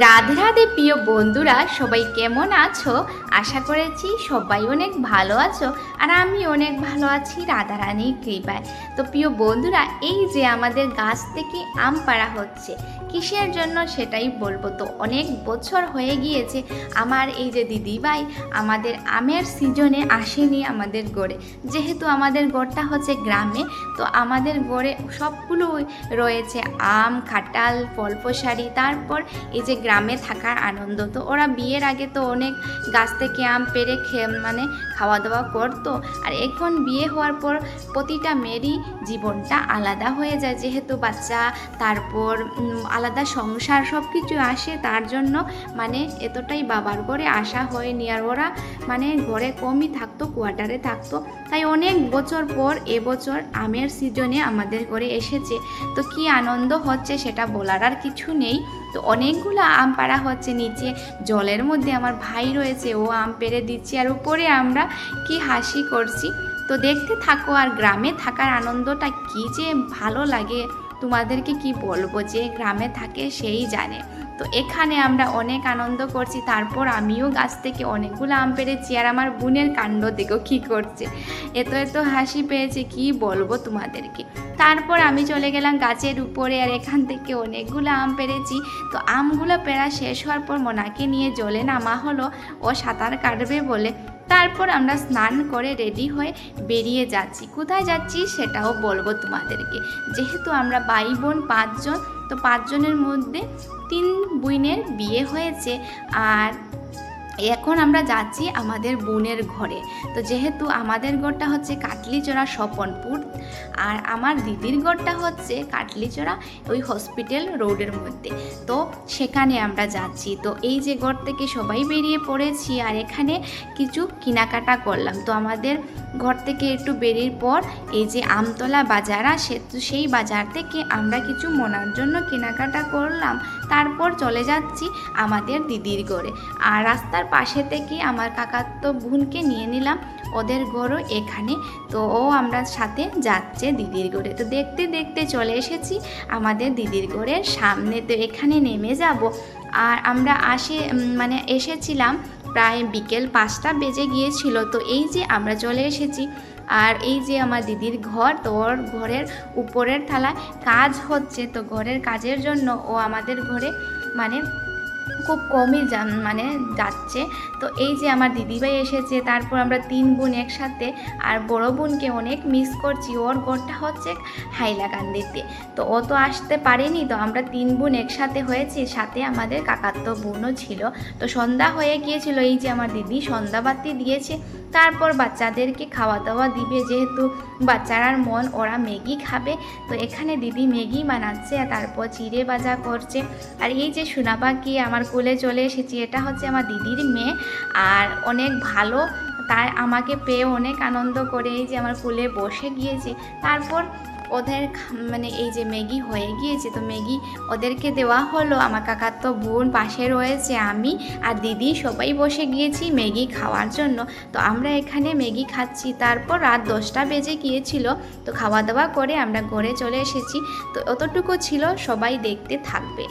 রাধে রাধে প্রিয় বন্ধুরা, সবাই কেমন আছো? আশা করেছি সবাই অনেক ভালো আছো, আর আমি অনেক ভালো আছি রাধারানীর কৃপায়। তো প্রিয় বন্ধুরা, এই যে আমাদের গাছ থেকে আম পাড়া হচ্ছে, কিসের জন্য সেটাই বলবো। তো অনেক বছর হয়ে গিয়েছে আমার এই যে দিদিভাই আমাদের আমের সিজনে আসেনি আমাদের গড়ে, যেহেতু আমাদের গড়টা হচ্ছে গ্রামে। তো আমাদের গড়ে সবগুলো রয়েছে আম, কাঁঠাল, ফলফসারি, তারপর এই যে গ্রামে থাকার আনন্দ। তো ওরা বিয়ের আগে তো অনেক গাছ থেকে আম পেড়ে খাওয়া দাওয়া করতো, আর এখন বিয়ে হওয়ার পর প্রতিটা মেয়েরই জীবনটা আলাদা হয়ে যায়, যেহেতু বাচ্চা, তারপর আলাদা সংসার, সব কিছু আসে। তার জন্য এতটাই বাবার ঘরে আসা হয়নি, আর ওরা ঘরে কমই থাকতো, কোয়ার্টারে থাকতো। তাই অনেক বছর পর এবছর আমের সিজনে আমাদের ঘরে এসেছে। তো কি আনন্দ হচ্ছে সেটা বলার আর কিছু নেই। তো অনেকগুলো আম পাড়া হচ্ছে, নিচে জলের মধ্যে আমার ভাই রয়েছে, ও আম পেড়ে দিচ্ছে, আর উপরে আমরা কি হাসি করছি। তো দেখতে থাকো। আর গ্রামে থাকার আনন্দটা কি যে ভালো লাগে, তোমাদেরকে কি বলবো, যে গ্রামে থাকে সেই জানে। তো এখানে আমরা অনেক আনন্দ করছি। তারপর আমিও গাছ থেকে অনেকগুলো আম পেড়েছি, আর আমার বোনের কাণ্ড দেখো কী করছে, এত এত হাসি পেয়েছে কি বলবো তোমাদেরকে। তারপর আমি চলে গেলাম গাছের উপরে, আর এখান থেকে অনেকগুলো আম পেড়েছি। তো আমগুলো পেড়া শেষ হওয়ার পর মোনাকে নিয়ে জলে নামা হলো, ও সাঁতার কাটবে বলে। তারপর আমরা স্নান করে রেডি হয়ে বেরিয়ে যাচ্ছি। কোথায় যাচ্ছি সেটাও বলবো তোমাদেরকে। যেহেতু আমরা ভাই বোন 5 জন, তো 5 জনের মধ্যে 3 বোনের বিয়ে হয়েছে, আর এখন আমরা যাচ্ছি আমাদের বোনের ঘরে। তো যেহেতু আমাদের ঘরটা হচ্ছে কাটলিচড়া স্বপনপুর, আর আমার দিদির ঘরটা হচ্ছে কাটলিচড়া ওই হসপিটাল রোডের মধ্যে, তো সেখানে আমরা যাচ্ছি। তো এই যে ঘর থেকে সবাই বেরিয়ে পড়েছি, আর এখানে কিছু কেনাকাটা করলাম। তো আমাদের ঘর থেকে একটু বেরিয়ে পর এই যে আমতলা বাজার আসে, তো সেই বাজার থেকে আমরা কিছু মনার জন্য কেনাকাটা করলাম। তারপর চলে যাচ্ছি আমাদের দিদির ঘরে, আর রাস্তার পাশে থেকে আমার কাকাতো বোনকে নিয়ে নিলাম, ওদের ঘরও এখানে। তো ও আমরা সাথে যাচ্ছে দিদির ঘরে। তো দেখতে দেখতে চলে এসেছি আমাদের দিদির ঘরের সামনে। তো এখানে নেমে যাব, আর আমরা এসেছিলাম প্রায় বিকেল 5টা বেজে গিয়েছিল। তো এই যে আমরা চলে এসেছি, আর এই যে আমার দিদির ঘর, তো ওর ঘরের উপরের থালায় কাজ হচ্ছে। তো ঘরের কাজের জন্য ও আমাদের ঘরে খুব কমই যাচ্ছে। তো এই যে আমার দিদিভাই এসেছে, তারপর আমরা 3 বোন একসাথে, আর বড় বোনকে অনেক মিস করছি। ওর ঘরটা হচ্ছে হাইলাকান্দিতে, তো ও তো আসতে পারেনি। তো আমরা 3 বোন একসাথে হয়েছি, সাথে আমাদের কাকাতো বোনও ছিল। তো সন্ধ্যা হয়ে গিয়েছিল, এই যে আমার দিদি সন্ধ্যাবাতি দিয়েছে। তারপর বাচ্চাদেরকে খাওয়া দাওয়া দিবে, যেহেতু বাচ্চারার মন, ওরা ম্যাগি খাবে। তো এখানে দিদি ম্যাগি বানাচ্ছে, আর তারপর চিড়ে ভাজা করছে। আর এই যে সোনা পাখি আমার কোলে চলে এসেছি, এটা হচ্ছে আমার দিদির মেয়ে, আর অনেক ভালো, তাই আমাকে পেয়ে অনেক আনন্দ করে এই যে আমার কোলে বসে গিয়েছে। তারপর ওদের এই যে ম্যাগি হয়ে গিয়েছে, তো ম্যাগি ওদেরকে দেওয়া হলো। আমার কাকাতো বোন পাশে রয়েছে, আমি আর দিদি সবাই বসে গিয়েছি ম্যাগি খাওয়ার জন্য। তো আমরা এখানে ম্যাগি খাচ্ছি। তারপর রাত 10টা বেজে গিয়েছিল, তো খাওয়া দাওয়া করে আমরা ঘরে চলে এসেছি। তো অতটুকু ছিল, সবাই দেখতে থাকবে।